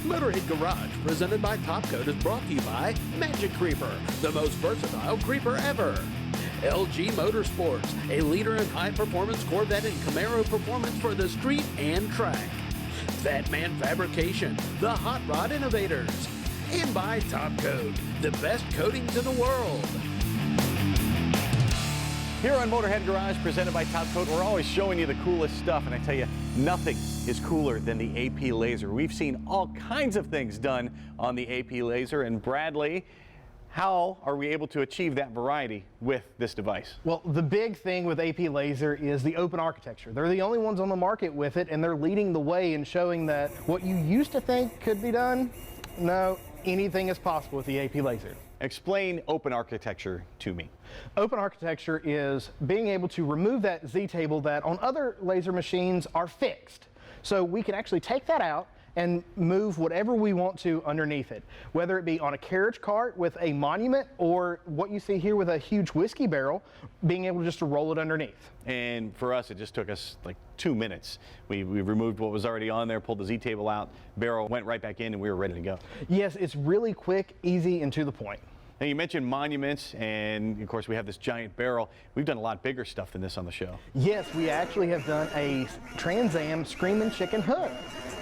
Motorhead Garage, presented by Top Coat, is brought to you by Magic Creeper, the most versatile creeper ever. LG Motorsports, a leader in high-performance Corvette and Camaro performance for the street and track. Vanatta Fabrication, the hot rod innovators. And by Top Coat, the best coatings in the world. Here on Motorhead Garage, presented by Top Coat, we're always showing you the coolest stuff, and I tell you, nothing is cooler than the AP Lazer. We've seen all kinds of things done on the AP Lazer, and Bradley, how are we able to achieve that variety with this device? Well, the big thing with AP Lazer is the open architecture. They're the only ones on the market with it, and they're leading the way in showing that what you used to think could be done, no, anything is possible with the AP Lazer. Explain open architecture to me. Open architecture is being able to remove that Z-table that on other laser machines are fixed. So we can actually take that out and move whatever we want to underneath it, whether it be on a carriage cart with a monument or what you see here with a huge whiskey barrel, being able just to roll it underneath. And for us, it just took us like 2 minutes. We removed what was already on there, pulled the Z-table out, barrel went right back in, and we were ready to go. Yes, it's really quick, easy, and to the point. Now you mentioned monuments, and of course we have this giant barrel. We've done a lot bigger stuff than this on the show. Yes, we actually have done a Trans Am Screaming Chicken hook.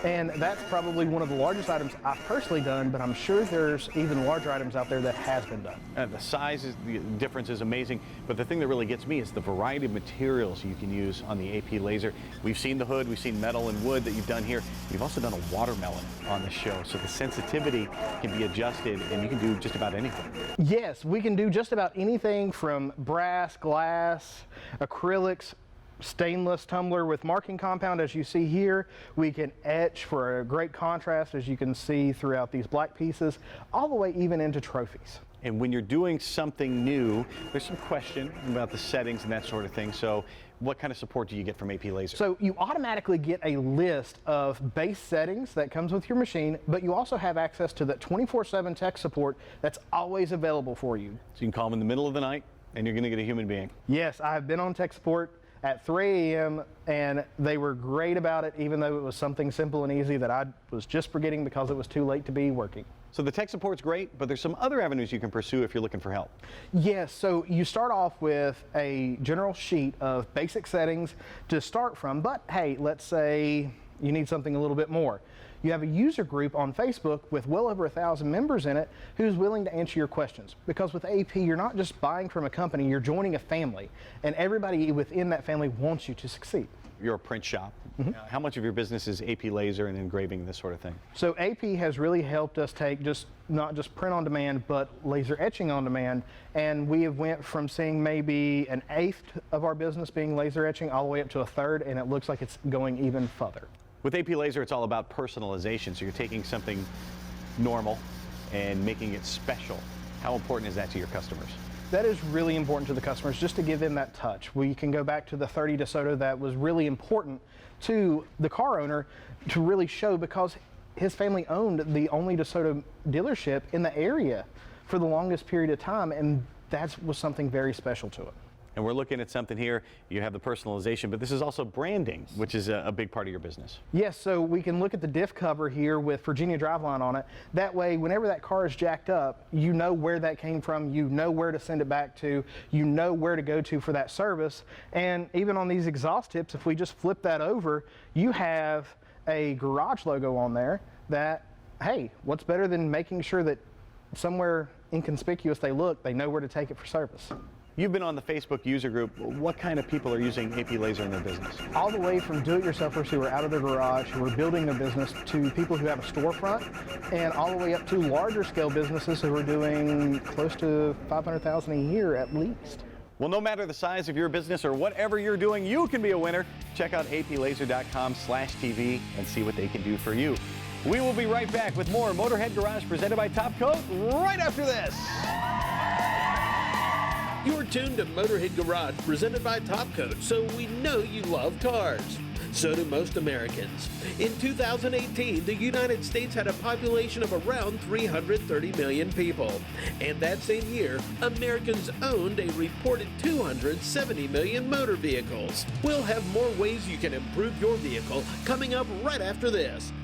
And that's probably one of the largest items I've personally done, but I'm sure there's even larger items out there that has been done. The size the difference is amazing, but the thing that really gets me is the variety of materials you can use on the AP Lazer. We've seen the hood, we've seen metal and wood that you've done here. You've also done a watermelon on the show, so the sensitivity can be adjusted and you can do just about anything. Yes, we can do just about anything from brass, glass, acrylics, stainless tumbler with marking compound, as you see here. We can etch for a great contrast, as you can see throughout these black pieces, all the way even into trophies. And when you're doing something new, there's some question about the settings and that sort of thing. So what kind of support do you get from AP Lazer? So you automatically get a list of base settings that comes with your machine, but you also have access to that 24/7 tech support that's always available for you. So you can call them in the middle of the night and you're going to get a human being. Yes, I've been on tech support at 3 a.m. and they were great about it, even though it was something simple and easy that I was just forgetting because it was too late to be working. So the tech support's great, but there's some other avenues you can pursue if you're looking for help. Yes, so you start off with a general sheet of basic settings to start from, but hey, let's say you need something a little bit more. You have a user group on Facebook with well over 1,000 members in it who's willing to answer your questions. Because with AP, you're not just buying from a company, you're joining a family, and everybody within that family wants you to succeed. You're a print shop. How much of your business is AP Lazer and engraving, this sort of thing? So AP has really helped us take not just print on demand, but laser etching on demand, and we have went from seeing maybe 1/8 of our business being laser etching all the way up to 1/3, and it looks like it's going even further. With AP Lazer, it's all about personalization. So you're taking something normal and making it special. How important is that to your customers? That is really important to the customers, just to give them that touch. We can go back to the 30 DeSoto that was really important to the car owner to really show, because his family owned the only DeSoto dealership in the area for the longest period of time, and that was something very special to it. And we're looking at something here. You have the personalization, but this is also branding, which is a big part of your business. Yes, so we can look at the diff cover here with Virginia Driveline on it. That way, whenever that car is jacked up, you know where that came from, you know where to send it back to, you know where to go to for that service. And even on these exhaust tips, if we just flip that over, you have a garage logo on there that, hey, what's better than making sure that somewhere inconspicuous they look, they know where to take it for service. You've been on the Facebook user group. What kind of people are using AP Lazer in their business? All the way from do-it-yourselfers who are out of their garage, who are building their business, to people who have a storefront, and all the way up to larger scale businesses who are doing close to $500,000 a year at least. Well, no matter the size of your business or whatever you're doing, you can be a winner. Check out aplazer.com/TV and see what they can do for you. We will be right back with more Motorhead Garage presented by Top Coat right after this. You're tuned to Motorhead Garage, presented by Top Coat, so we know you love cars. So do most Americans. In 2018, the United States had a population of around 330 million people. And that same year, Americans owned a reported 270 million motor vehicles. We'll have more ways you can improve your vehicle coming up right after this.